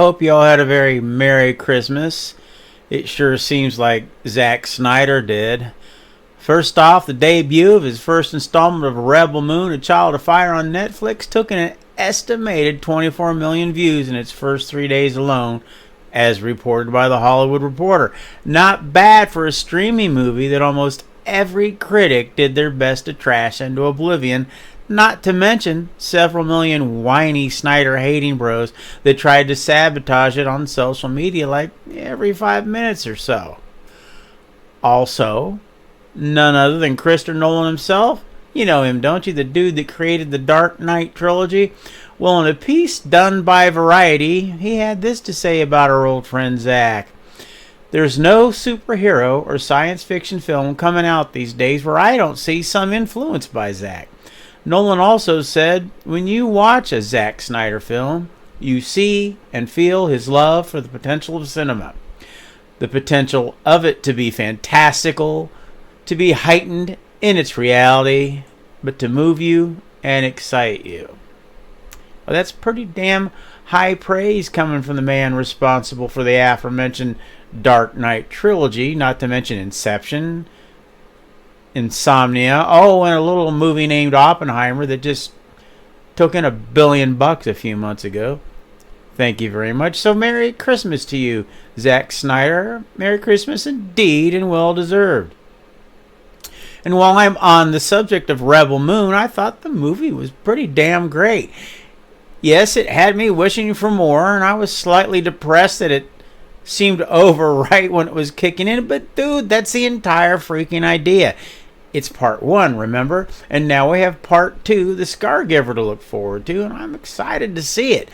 hope you all had a very Merry Christmas. It sure seems like Zack Snyder did. First off, the debut of his first installment of Rebel Moon, A Child of Fire on Netflix took an estimated 24 million views in its first 3 days alone, as reported by The Hollywood Reporter. Not bad for a streaming movie that almost every critic did their best to trash into oblivion, not to mention several million whiny Snyder-hating bros that tried to sabotage it on social media like every 5 minutes or so. Also, none other than Christopher Nolan himself. You know him, don't you? The dude that created the Dark Knight trilogy. Well, in a piece done by Variety, he had this to say about our old friend Zack. There's no superhero or science fiction film coming out these days where I don't see some influence by Zack. Nolan also said, when you watch a Zack Snyder film, you see and feel his love for the potential of cinema. The potential of it to be fantastical, to be heightened in its reality, but to move you and excite you. Well, that's pretty damn high praise coming from the man responsible for the aforementioned Dark Knight trilogy, not to mention Inception, Insomnia, and a little movie named Oppenheimer that just took in $1 billion a few months ago. Thank you very much. So Merry Christmas to you, Zack Snyder. Merry Christmas indeed, and well deserved. And while I'm on the subject of Rebel Moon, I thought the movie was pretty damn great. Yes, it had me wishing for more, and I was slightly depressed that it seemed over right when it was kicking in. But dude, that's the entire freaking idea. It's part 1, remember? And now we have part 2, The Scargiver, to look forward to, and I'm excited to see it.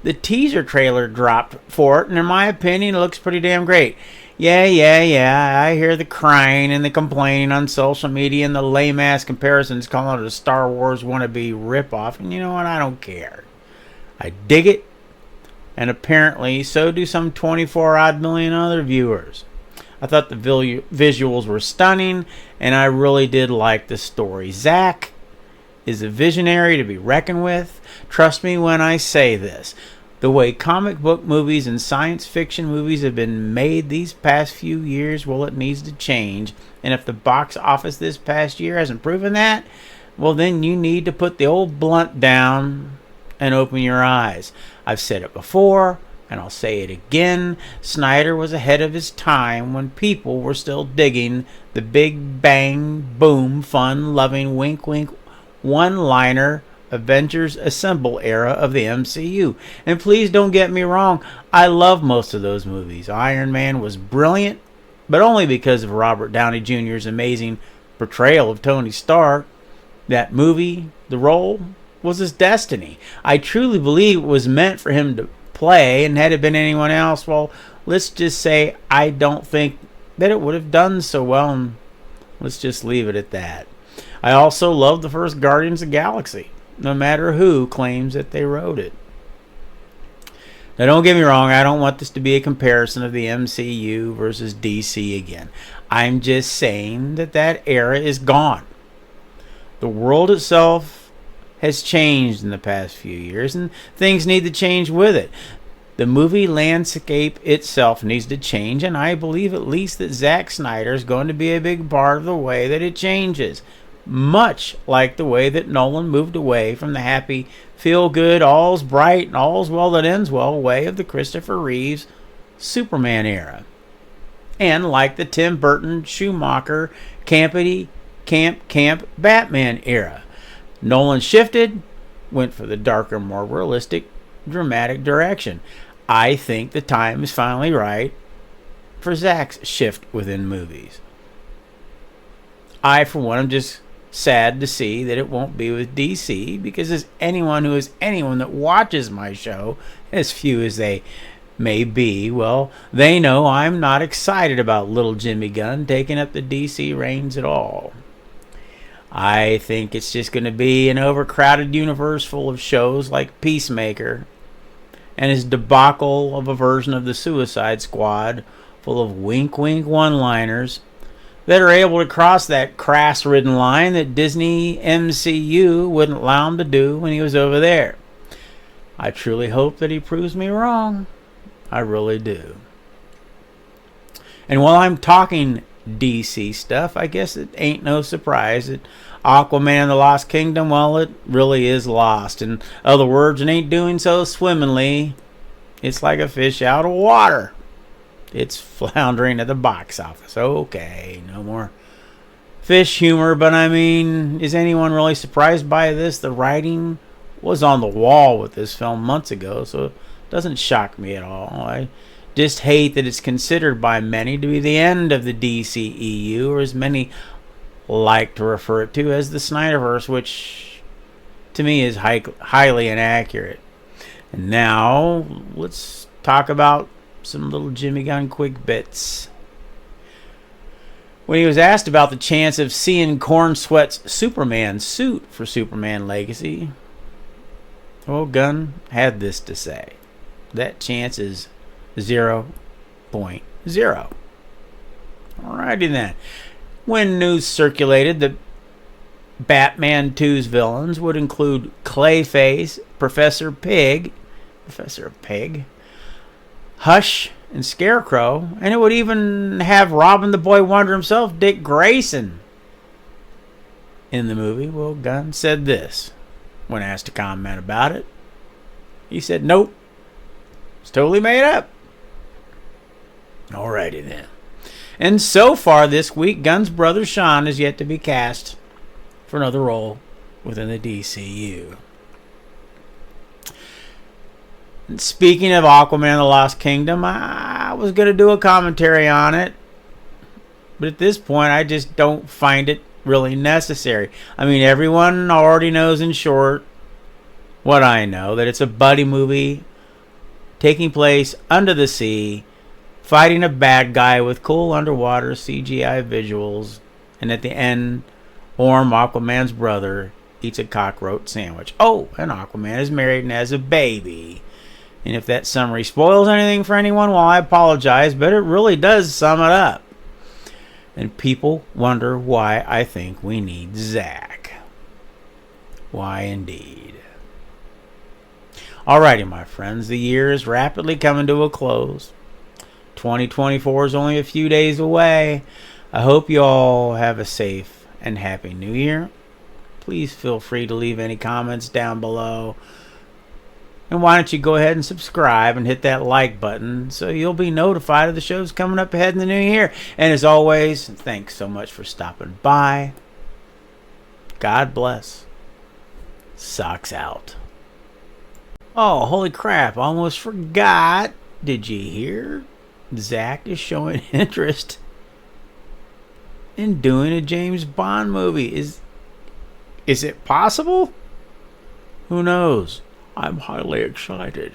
The teaser trailer dropped for it, and in my opinion, it looks pretty damn great. Yeah, I hear the crying and the complaining on social media and the lame-ass comparisons calling it a Star Wars wannabe ripoff, and you know what? I don't care. I dig it, and apparently so do some 24-odd million other viewers. I thought the visuals were stunning, and I really did like the story. Zack is a visionary to be reckoned with. Trust me when I say this. The way comic book movies and science fiction movies have been made these past few years, well, it needs to change. And if the box office this past year hasn't proven that, well, then you need to put the old blunt down and open your eyes. I've said it before, and I'll say it again. Snyder was ahead of his time when people were still digging the big bang, boom, fun-loving, wink, wink, one-liner Avengers Assemble era of the MCU. And please don't get me wrong, I love most of those movies. Iron Man was brilliant, but only because of Robert Downey Jr.'s amazing portrayal of Tony Stark. That movie, the role, was his destiny. I truly believe it was meant for him to play, and had it been anyone else, well, let's just say I don't think that it would have done so well, and let's just leave it at that. I also love the first Guardians of the Galaxy, no matter who claims that they wrote it. Now, don't get me wrong, I don't want this to be a comparison of the MCU versus DC again. I'm just saying that era is gone. The world itself has changed in the past few years, and things need to change with it. The movie landscape itself needs to change, and I believe at least that Zack Snyder is going to be a big part of the way that it changes. Much like the way that Nolan moved away from the happy, feel-good, all's bright and all's well that ends well way of the Christopher Reeves Superman era. And like the Tim Burton, Schumacher, campy, camp Batman era. Nolan shifted, went for the darker, more realistic, dramatic direction. I think the time is finally right for Zack's shift within movies. I, for one, am just sad to see that it won't be with DC, because as anyone that watches my show, as few as they may be, well, they know I'm not excited about little Jimmy Gunn taking up the DC reins at all. I think it's just going to be an overcrowded universe full of shows like Peacemaker and his debacle of a version of the Suicide Squad full of wink-wink one-liners that are able to cross that crass-ridden line that Disney MCU wouldn't allow him to do when he was over there. I truly hope that he proves me wrong. I really do. And while I'm talking DC stuff, I guess it ain't no surprise that Aquaman and the Lost Kingdom, well, it really is lost. In other words, it ain't doing so swimmingly. It's like a fish out of water. It's floundering at the box office. Okay, no more fish humor, but I mean, is anyone really surprised by this? The writing was on the wall with this film months ago, so it doesn't shock me at all. I just hate that it's considered by many to be the end of the DCEU, or as many like to refer it to as the Snyderverse, which to me is highly inaccurate. And now let's talk about some little Jimmy Gunn quick bits. When he was asked about the chance of seeing Cornsweat's Superman suit for Superman Legacy, well, Gunn had this to say. That chance is 0.0. Alrighty then. When news circulated that Batman 2's villains would include Clayface, Professor Pig, Hush, and Scarecrow, and it would even have Robin the Boy Wonder himself, Dick Grayson, in the movie, well, Gunn said this when asked to comment about it. He said, nope, it's totally made up. Alrighty then. And so far this week, Gunn's brother Sean is yet to be cast for another role within the DCU. And speaking of Aquaman and the Lost Kingdom, I was going to do a commentary on it, but at this point I just don't find it really necessary. I mean, everyone already knows in short what I know, that it's a buddy movie taking place under the sea, fighting a bad guy with cool underwater CGI visuals, and at the end, Orm, Aquaman's brother, eats a cockroach sandwich. Oh, and Aquaman is married and has a baby. And if that summary spoils anything for anyone, well, I apologize, but it really does sum it up. And people wonder why I think we need Zack. Why indeed. Alrighty, my friends, the year is rapidly coming to a close. 2024 is only a few days away. I hope you all have a safe and happy new year. Please feel free to leave any comments down below. And why don't you go ahead and subscribe and hit that like button so you'll be notified of the shows coming up ahead in the new year. And as always, thanks so much for stopping by. God bless. Socks out. Oh, holy crap. Almost forgot. Did you hear? Zack is showing interest in doing a James Bond movie. Is it possible? Who knows? I'm highly excited.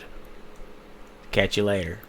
Catch you later.